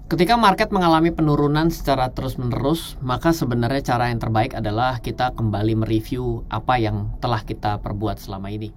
Ketika market mengalami penurunan secara terus-menerus, maka sebenarnya cara yang terbaik adalah kita kembali mereview apa yang telah kita perbuat selama ini.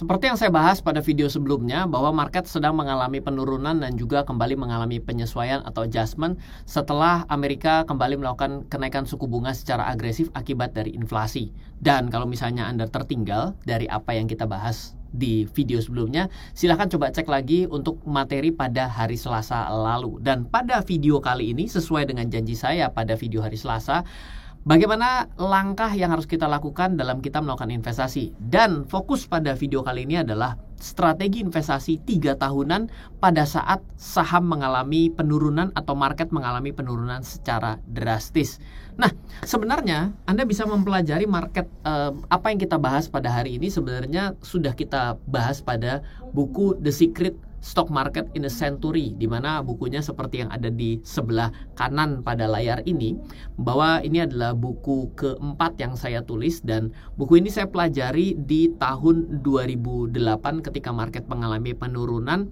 Seperti yang saya bahas pada video sebelumnya, bahwa market sedang mengalami penurunan dan juga kembali mengalami penyesuaian atau adjustment setelah Amerika kembali melakukan kenaikan suku bunga secara agresif akibat dari inflasi. Dan kalau misalnya Anda tertinggal dari apa yang kita bahas di video sebelumnya, silahkan coba cek lagi untuk materi pada hari Selasa lalu. Dan pada video kali ini, sesuai dengan janji saya pada video hari Selasa, bagaimana langkah yang harus kita lakukan dalam kita melakukan investasi. Dan fokus pada video kali ini adalah strategi investasi 3 tahunan pada saat saham mengalami penurunan atau market mengalami penurunan secara drastis. Nah, sebenarnya Anda bisa mempelajari market apa yang kita bahas pada hari ini sebenarnya sudah kita bahas pada buku The Secret Stock Market in a Century, di mana bukunya seperti yang ada di sebelah kanan pada layar ini, bahwa ini adalah buku keempat yang saya tulis, dan buku ini saya pelajari di tahun 2008 ketika market mengalami penurunan.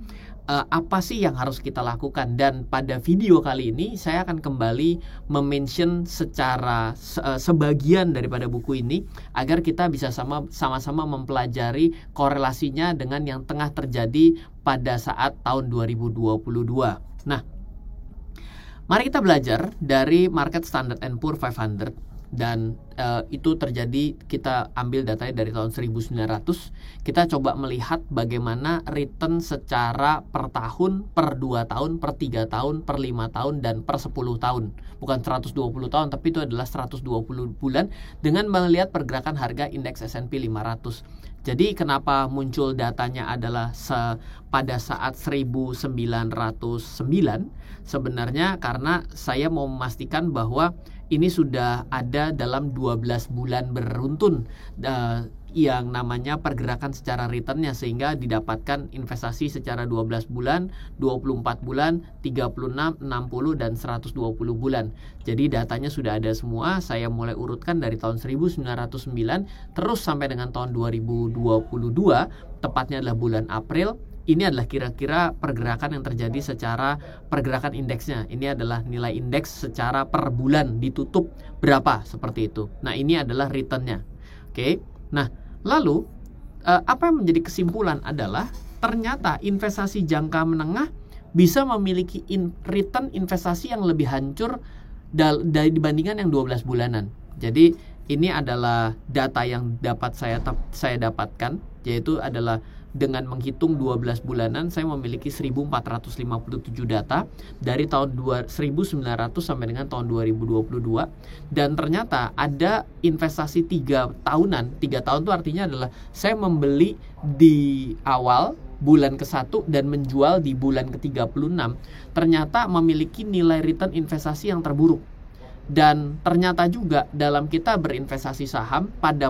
Apa sih yang harus kita lakukan? Dan pada video kali ini saya akan kembali mention secara sebagian daripada buku ini agar kita bisa sama-sama mempelajari korelasinya dengan yang tengah terjadi pada saat tahun 2022. Nah, mari kita belajar dari market Standard & Poor's 500. Dan itu terjadi, kita ambil datanya dari tahun 1900. Kita coba melihat bagaimana return secara per tahun, per 2 tahun, per 3 tahun, per 5 tahun, dan per 10 tahun. Bukan 120 tahun, tapi itu adalah 120 bulan dengan melihat pergerakan harga indeks S&P 500. Jadi kenapa muncul datanya adalah pada saat 1909? Sebenarnya karena saya mau memastikan bahwa ini sudah ada dalam 12 bulan beruntun yang namanya pergerakan secara returnnya, sehingga didapatkan investasi secara 12 bulan, 24 bulan, 36, 60, dan 120 bulan. Jadi datanya sudah ada semua. Saya mulai urutkan dari tahun 1909 terus sampai dengan tahun 2022, tepatnya adalah bulan April. Ini adalah kira-kira pergerakan yang terjadi secara pergerakan indeksnya. Ini adalah nilai indeks secara per bulan ditutup berapa, seperti itu. Nah, ini adalah returnnya. Oke. Nah, lalu apa yang menjadi kesimpulan adalah ternyata investasi jangka menengah bisa memiliki return investasi yang lebih hancur dibandingkan yang 12 bulanan. Jadi ini adalah data yang dapat saya dapatkan, yaitu adalah dengan menghitung 12 bulanan, saya memiliki 1457 data dari tahun 1900 sampai dengan tahun 2022. Dan ternyata ada investasi 3 tahunan. 3 tahun itu artinya adalah saya membeli di awal bulan ke-1 dan menjual di bulan ke-36. Ternyata memiliki nilai return investasi yang terburuk. Dan ternyata juga dalam kita berinvestasi saham pada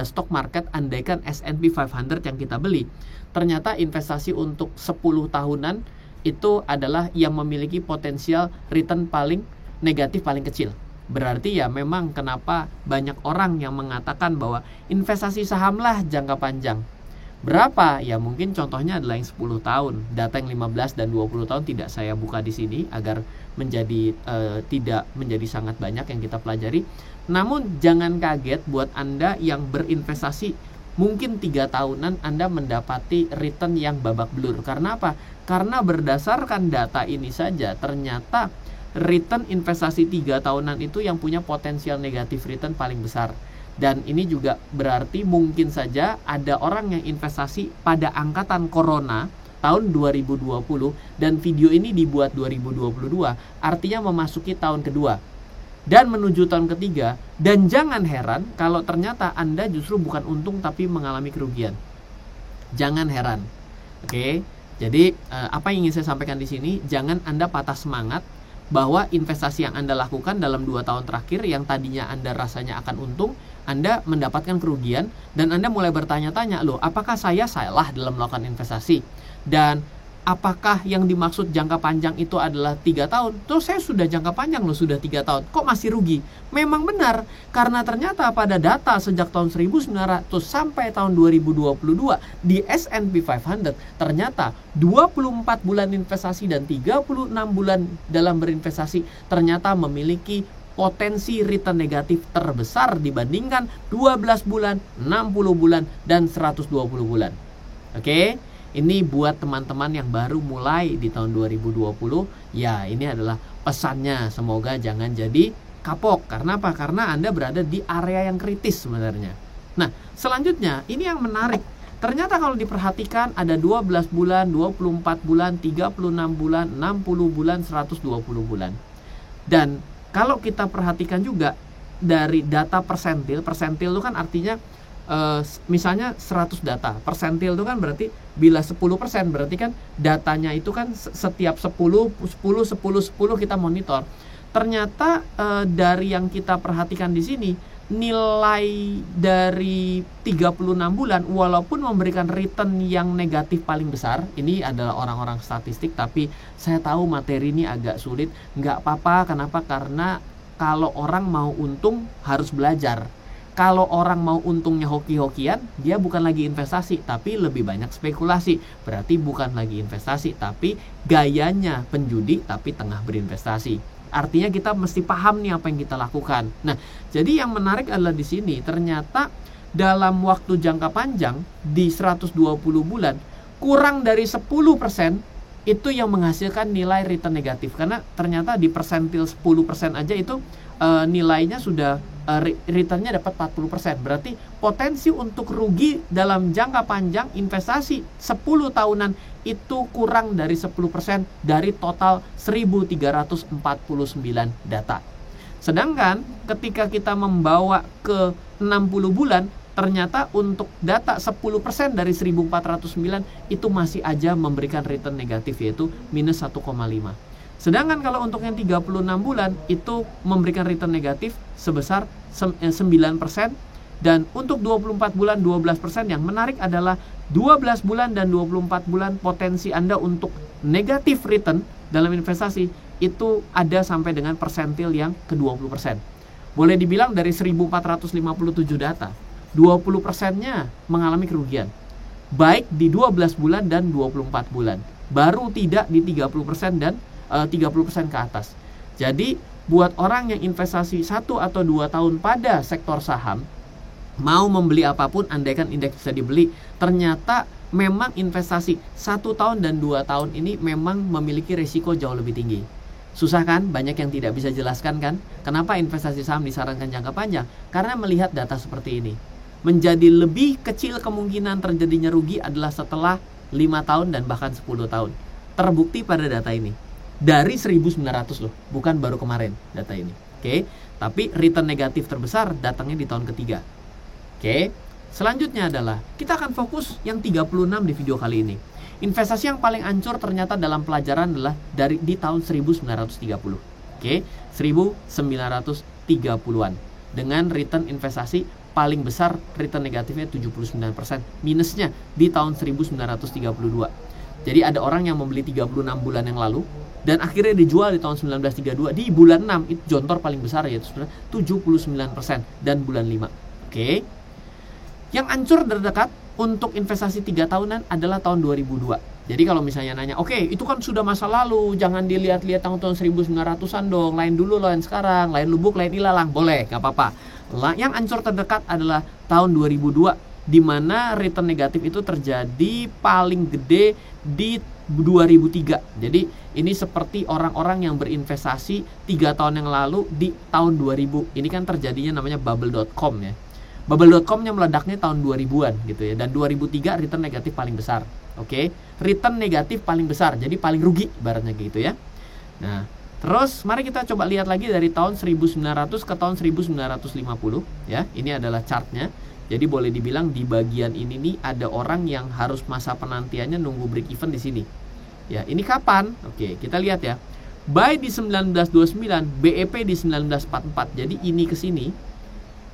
stock market, andaikan S&P 500 yang kita beli, ternyata investasi untuk 10 tahunan itu adalah yang memiliki potensial return paling negatif paling kecil. Berarti ya memang kenapa banyak orang yang mengatakan bahwa investasi sahamlah jangka panjang. Berapa? Ya mungkin contohnya adalah yang 10 tahun. Data yang 15 dan 20 tahun tidak saya buka di sini agar menjadi tidak menjadi sangat banyak yang kita pelajari. Namun jangan kaget buat Anda yang berinvestasi mungkin 3 tahunan Anda mendapati return yang babak belur. Karena apa? Karena berdasarkan data ini saja ternyata return investasi 3 tahunan itu yang punya potensial negatif return paling besar. Dan ini juga berarti mungkin saja ada orang yang investasi pada angkatan corona tahun 2020 dan video ini dibuat 2022, artinya memasuki tahun kedua dan menuju tahun ketiga. Dan jangan heran kalau ternyata Anda justru bukan untung tapi mengalami kerugian. Jangan heran. Oke. Jadi apa yang ingin saya sampaikan di sini, jangan Anda patah semangat bahwa investasi yang Anda lakukan dalam 2 tahun terakhir yang tadinya Anda rasanya akan untung, Anda mendapatkan kerugian dan Anda mulai bertanya-tanya, loh apakah saya salah dalam melakukan investasi? Dan apakah yang dimaksud jangka panjang itu adalah 3 tahun? Terus saya sudah jangka panjang loh, sudah 3 tahun. Kok masih rugi? Memang benar, karena ternyata pada data sejak tahun 1900 sampai tahun 2022 di S&P 500, ternyata 24 bulan investasi dan 36 bulan dalam berinvestasi ternyata memiliki potensi return negatif terbesar dibandingkan 12 bulan, 60 bulan, dan 120 bulan. Oke? Ini buat teman-teman yang baru mulai di tahun 2020, ya ini adalah pesannya. Semoga jangan jadi kapok. Karena apa? Karena Anda berada di area yang kritis sebenarnya. Nah, selanjutnya ini yang menarik. Ternyata kalau diperhatikan ada 12 bulan, 24 bulan, 36 bulan, 60 bulan, 120 bulan. Dan kalau kita perhatikan juga dari data persentil itu kan artinya misalnya 100 data, persentil itu kan berarti bila 10% berarti kan datanya itu kan setiap 10 kita monitor. Ternyata dari yang kita perhatikan di sini, nilai dari 36 bulan walaupun memberikan return yang negatif paling besar, ini adalah orang-orang statistik tapi saya tahu materi ini agak sulit, nggak apa-apa. Kenapa? Karena kalau orang mau untung harus belajar. Kalau orang mau untungnya hoki-hokian, dia bukan lagi investasi, tapi lebih banyak spekulasi. Berarti bukan lagi investasi, tapi gayanya penjudi, tapi tengah berinvestasi. Artinya kita mesti paham nih apa yang kita lakukan. Nah, jadi yang menarik adalah di sini, ternyata dalam waktu jangka panjang, di 120 bulan, kurang dari 10% itu yang menghasilkan nilai return negatif. Karena ternyata di persentil 10% aja itu nilainya sudah returnnya dapat 40%. Berarti potensi untuk rugi dalam jangka panjang investasi 10 tahunan itu kurang dari 10% dari total 1349 data. Sedangkan ketika kita membawa ke 60 bulan, ternyata untuk data 10% dari 1409 itu masih aja memberikan return negatif, yaitu minus 1,5. Sedangkan kalau untuk yang 36 bulan itu memberikan return negatif sebesar 9%. Dan untuk 24 bulan 12%. Yang menarik adalah 12 bulan dan 24 bulan potensi Anda untuk negatif return dalam investasi itu ada sampai dengan persentil yang ke 20%. Boleh dibilang dari 1457 data, 20%-nya mengalami kerugian. Baik di 12 bulan dan 24 bulan. Baru tidak di 30% dan 30% ke atas. Jadi buat orang yang investasi 1 atau 2 tahun pada sektor saham, mau membeli apapun, andaikan indeks bisa dibeli, ternyata memang investasi 1 tahun dan 2 tahun ini memang memiliki risiko jauh lebih tinggi. Susah kan? Banyak yang tidak bisa jelaskan kan? Kenapa investasi saham disarankan jangka panjang? Karena melihat data seperti ini, menjadi lebih kecil kemungkinan terjadinya rugi adalah setelah 5 tahun dan bahkan 10 tahun. Terbukti pada data ini. Dari 1900 loh, bukan baru kemarin data ini. Oke, tapi return negatif terbesar datangnya di tahun ketiga. Oke, selanjutnya adalah kita akan fokus yang 36 di video kali ini. Investasi yang paling ancur ternyata dalam pelajaran adalah di tahun 1930. Oke, 1930-an. Dengan return investasi paling besar, return negatifnya 79%. Minusnya di tahun 1932. Jadi ada orang yang membeli 36 bulan yang lalu dan akhirnya dijual di tahun 1932 di bulan 6, itu jontor paling besar yaitu 79% dan bulan 5. Oke. Yang ancur terdekat untuk investasi 3 tahunan adalah tahun 2002. Jadi kalau misalnya nanya, oke, itu kan sudah masa lalu, jangan dilihat-lihat tahun 1900-an dong, lain dulu, lain sekarang, lain lubuk, lain ilalang, boleh, gak apa-apa. Yang ancur terdekat adalah tahun 2002, di mana return negatif itu terjadi paling gede di 2003. Jadi ini seperti orang-orang yang berinvestasi 3 tahun yang lalu di tahun 2000. Ini kan terjadinya namanya bubble.com ya. Bubble.com-nya meledaknya tahun 2000-an gitu ya. Dan 2003 return negatif paling besar. Oke. Return negatif paling besar. Jadi paling rugi ibaratnya gitu ya. Nah, terus mari kita coba lihat lagi dari tahun 1900 ke tahun 1950 ya. Ini adalah chartnya. Jadi boleh dibilang di bagian ini nih ada orang yang harus masa penantiannya nunggu break even di sini. Ya, ini kapan? Oke, kita lihat ya. buy di 1929, BEP di 1944. Jadi ini ke sini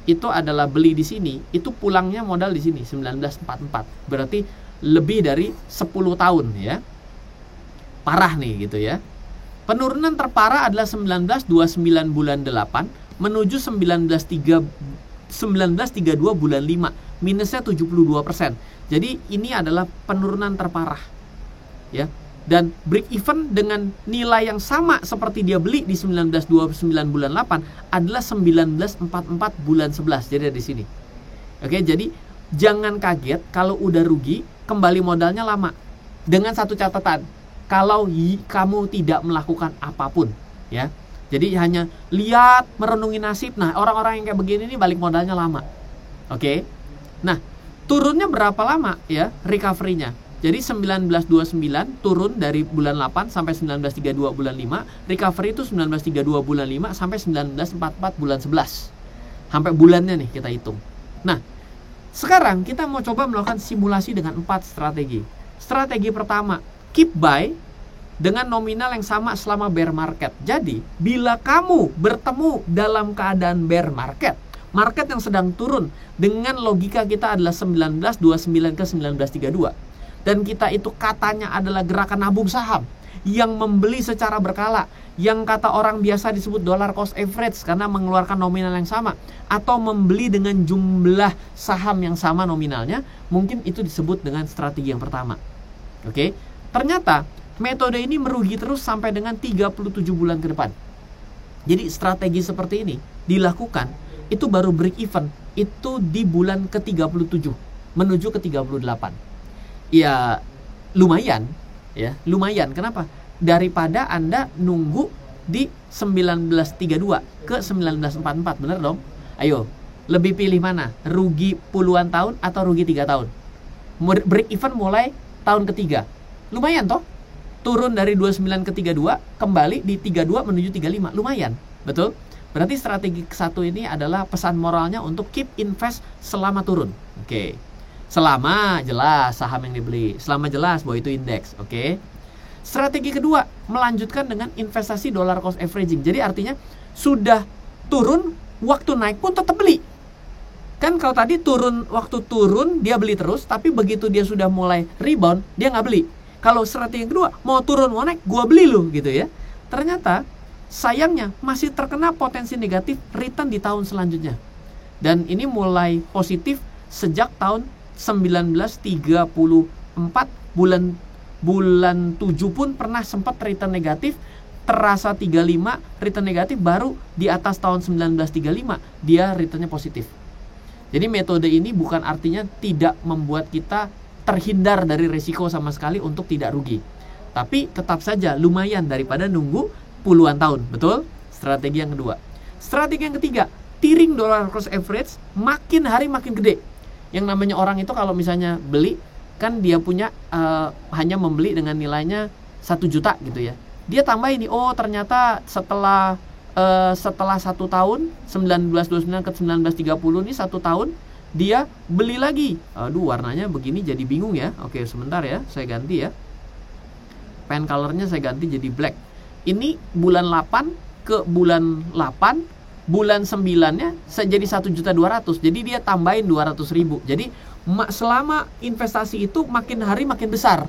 itu adalah beli di sini, itu pulangnya modal di sini 1944. Berarti lebih dari 10 tahun ya. Parah nih gitu ya. Penurunan terparah adalah 1929 bulan 8 menuju 1932 bulan 5, minusnya 72%. Jadi ini adalah penurunan terparah ya. Dan break even dengan nilai yang sama seperti dia beli di 1929 bulan 8 adalah 1944 bulan 11. Jadi di sini. Oke, jadi jangan kaget kalau udah rugi, kembali modalnya lama. Dengan satu catatan, kalau kamu tidak melakukan apapun, ya. Jadi hanya lihat, merenungi nasib. Nah, orang-orang yang kayak begini nih balik modalnya lama. Oke. Nah, turunnya berapa lama ya recovery-nya? Jadi 1929 turun dari bulan 8 sampai 1932 bulan 5. Recovery itu 1932 bulan 5 sampai 1944 bulan 11. Sampai bulannya nih kita hitung. Nah, sekarang kita mau coba melakukan simulasi dengan 4 strategi. Strategi pertama, keep buy dengan nominal yang sama selama bear market. Jadi, bila kamu bertemu dalam keadaan bear market, market yang sedang turun, dengan logika kita adalah 1929 ke 1932. Dan kita itu katanya adalah gerakan nabung saham yang membeli secara berkala, yang kata orang biasa disebut dollar cost average karena mengeluarkan nominal yang sama, atau membeli dengan jumlah saham yang sama nominalnya, mungkin itu disebut dengan strategi yang pertama. Oke, ternyata metode ini merugi terus sampai dengan 37 bulan ke depan. Jadi strategi seperti ini dilakukan itu baru break even itu di bulan ke-37 menuju ke-38. Ya lumayan ya, lumayan. Kenapa? Daripada Anda nunggu di 1932 ke 1944, bener dong? Ayo, lebih pilih mana? Rugi puluhan tahun atau rugi 3 tahun? Break even mulai tahun ketiga. Lumayan toh? Turun dari 29 ke 32, kembali di 32 menuju 35. Lumayan, betul? Berarti strategi ke-1 ini adalah pesan moralnya untuk keep invest selama turun. Oke. Selama jelas saham yang dibeli, selama jelas bahwa itu indeks, oke. Strategi kedua, melanjutkan dengan investasi dollar cost averaging. Jadi artinya sudah turun, waktu naik pun tetap beli. Kan kalau tadi turun, waktu turun dia beli terus, tapi begitu dia sudah mulai rebound, dia nggak beli. Kalau strategi yang kedua, mau turun mau naik, gua beli loh gitu ya. Ternyata sayangnya masih terkena potensi negatif return di tahun selanjutnya. Dan ini mulai positif sejak tahun 1934 bulan 7 pun pernah sempat return negatif, terasa 35 return negatif, baru di atas tahun 1935 dia returnnya positif. Jadi metode ini bukan artinya tidak membuat kita terhindar dari resiko sama sekali untuk tidak rugi, tapi tetap saja lumayan daripada nunggu puluhan tahun, betul? Strategi yang kedua. Strategi yang ketiga, tiring dollar cost average, makin hari makin gede. Yang namanya orang itu kalau misalnya beli, kan dia punya hanya membeli dengan nilainya 1 juta gitu ya. Dia tambah ini, oh ternyata setelah 1 tahun 1929 ke 1930 ini 1 tahun dia beli lagi. Aduh, warnanya begini jadi bingung ya. Oke, sebentar ya, saya ganti ya. Pen colornya saya ganti jadi black. Ini bulan 8 ke bulan 8, bulan 9-nya jadi 1.200.000. Jadi dia tambahin 200.000. Jadi selama investasi itu makin hari makin besar.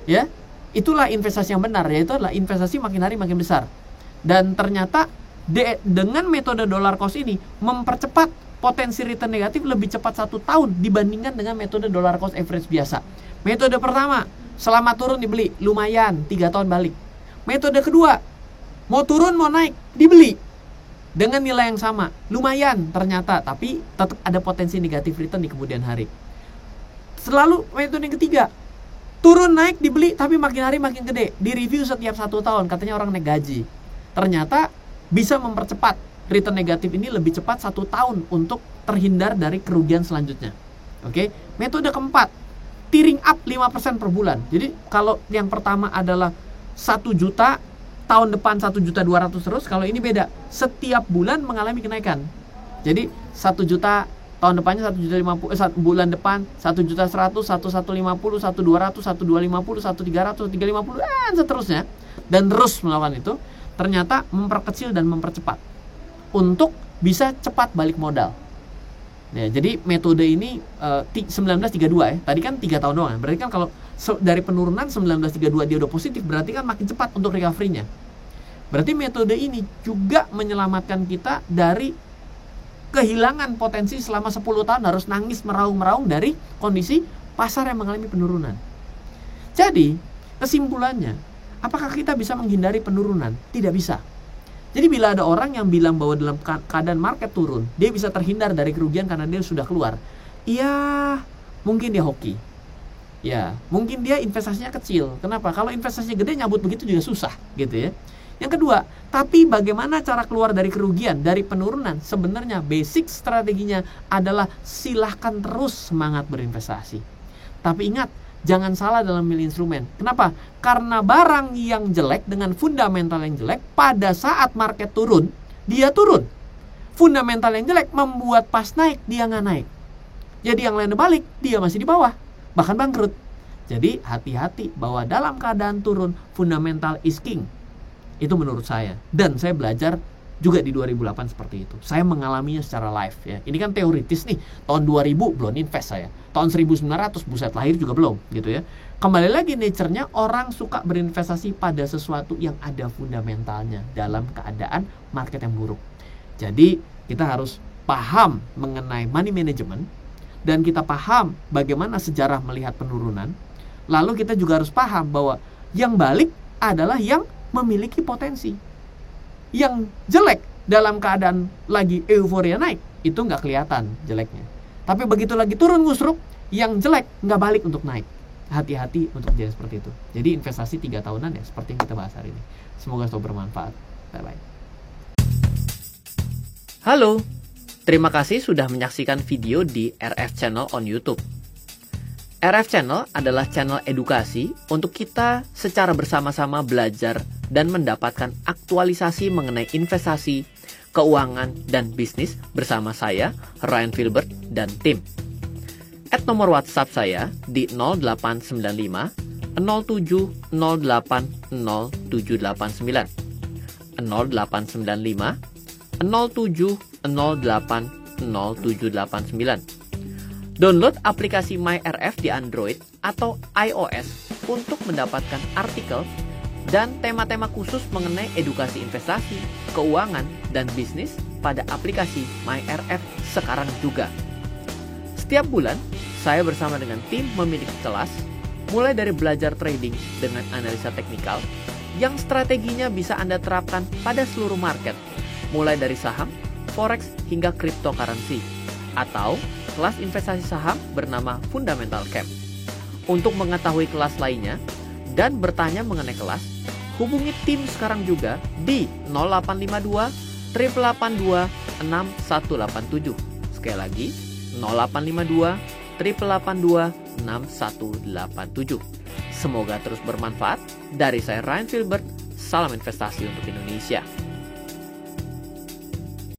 Ya. Itulah investasi yang benar, yaitu adalah investasi makin hari makin besar. Dan ternyata dengan metode dollar cost ini mempercepat potensi return negatif lebih cepat 1 tahun dibandingkan dengan metode dollar cost average biasa. Metode pertama, selama turun dibeli, lumayan 3 tahun balik. Metode kedua, mau turun mau naik, dibeli dengan nilai yang sama, lumayan ternyata, tapi tetap ada potensi negatif return di kemudian hari. Selalu metode yang ketiga, turun naik dibeli tapi makin hari makin gede, di review setiap 1 tahun, katanya orang naik gaji. Ternyata bisa mempercepat return negatif ini lebih cepat 1 tahun untuk terhindar dari kerugian selanjutnya. Oke, metode keempat, tiering up 5% per bulan. Jadi kalau yang pertama adalah 1 juta, tahun depan 1.200.000 terus. Kalau ini beda, setiap bulan mengalami kenaikan. Jadi 1 juta tahun depannya 1.050.000, bulan depan 1.100.000, 1.150.000, 1.200.000, 1.250.000, 1.300.000, 1.350.000, dan seterusnya. Dan terus melakukan itu, ternyata memperkecil dan mempercepat untuk bisa cepat balik modal. Ya, jadi metode ini 1932 ya. Tadi kan 3 tahun doang. Berarti kan kalau dari penurunan 1932 dia udah positif, berarti kan makin cepat untuk recovery-nya. Berarti metode ini juga menyelamatkan kita dari kehilangan potensi selama 10 tahun harus nangis meraung-meraung dari kondisi pasar yang mengalami penurunan. Jadi, kesimpulannya, apakah kita bisa menghindari penurunan? Tidak bisa. Jadi bila ada orang yang bilang bahwa dalam keadaan market turun, dia bisa terhindar dari kerugian karena dia sudah keluar. Ya, mungkin dia hoki. Ya, mungkin dia investasinya kecil. Kenapa? Kalau investasinya gede, nyabut begitu juga susah, gitu ya. Yang kedua, tapi bagaimana cara keluar dari kerugian, dari penurunan? Sebenarnya basic strateginya adalah silahkan terus semangat berinvestasi. Tapi ingat, jangan salah dalam milih instrumen. Kenapa? Karena barang yang jelek dengan fundamental yang jelek, pada saat market turun, dia turun. Fundamental yang jelek membuat pas naik, dia nggak naik. Jadi yang lain balik, dia masih di bawah, bahkan bangkrut. Jadi hati-hati bahwa dalam keadaan turun, fundamental is king. Itu menurut saya. Dan saya belajar juga di 2008 seperti itu. Saya mengalaminya secara live ya. Ini kan teoritis nih. Tahun 2000 belum invest saya. Tahun 1900 buset lahir juga belum gitu ya. Kembali lagi nature-nya orang suka berinvestasi pada sesuatu yang ada fundamentalnya dalam keadaan market yang buruk. Jadi kita harus paham mengenai money management dan kita paham bagaimana sejarah melihat penurunan. Lalu kita juga harus paham bahwa yang balik adalah yang memiliki potensi. Yang jelek dalam keadaan lagi euforia naik, itu nggak kelihatan jeleknya. Tapi begitu lagi turun ngusruk, yang jelek nggak balik untuk naik. Hati-hati untuk jadi seperti itu. Jadi investasi 3 tahunan ya, seperti yang kita bahas hari ini. Semoga selalu bermanfaat. Bye-bye. Halo, terima kasih sudah menyaksikan video di RF Channel on YouTube. RF Channel adalah channel edukasi untuk kita secara bersama-sama belajar dan mendapatkan aktualisasi mengenai investasi, keuangan, dan bisnis bersama saya, Ryan Filbert, dan tim. Add nomor WhatsApp saya di 0895 07 08 0789 0895 07 08 0789. Download aplikasi MyRF di Android atau iOS untuk mendapatkan artikel dan tema-tema khusus mengenai edukasi investasi, keuangan, dan bisnis pada aplikasi MyRF sekarang juga. Setiap bulan, saya bersama dengan tim memiliki kelas, mulai dari belajar trading dengan analisa teknikal, yang strateginya bisa Anda terapkan pada seluruh market, mulai dari saham, forex, hingga cryptocurrency, atau kelas investasi saham bernama Fundamental Camp. Untuk mengetahui kelas lainnya dan bertanya mengenai kelas, hubungi tim sekarang juga di 0852 882 6187. Sekali lagi, 0852 882 6187. Semoga terus bermanfaat. Dari saya Ryan Filbert, salam investasi untuk Indonesia.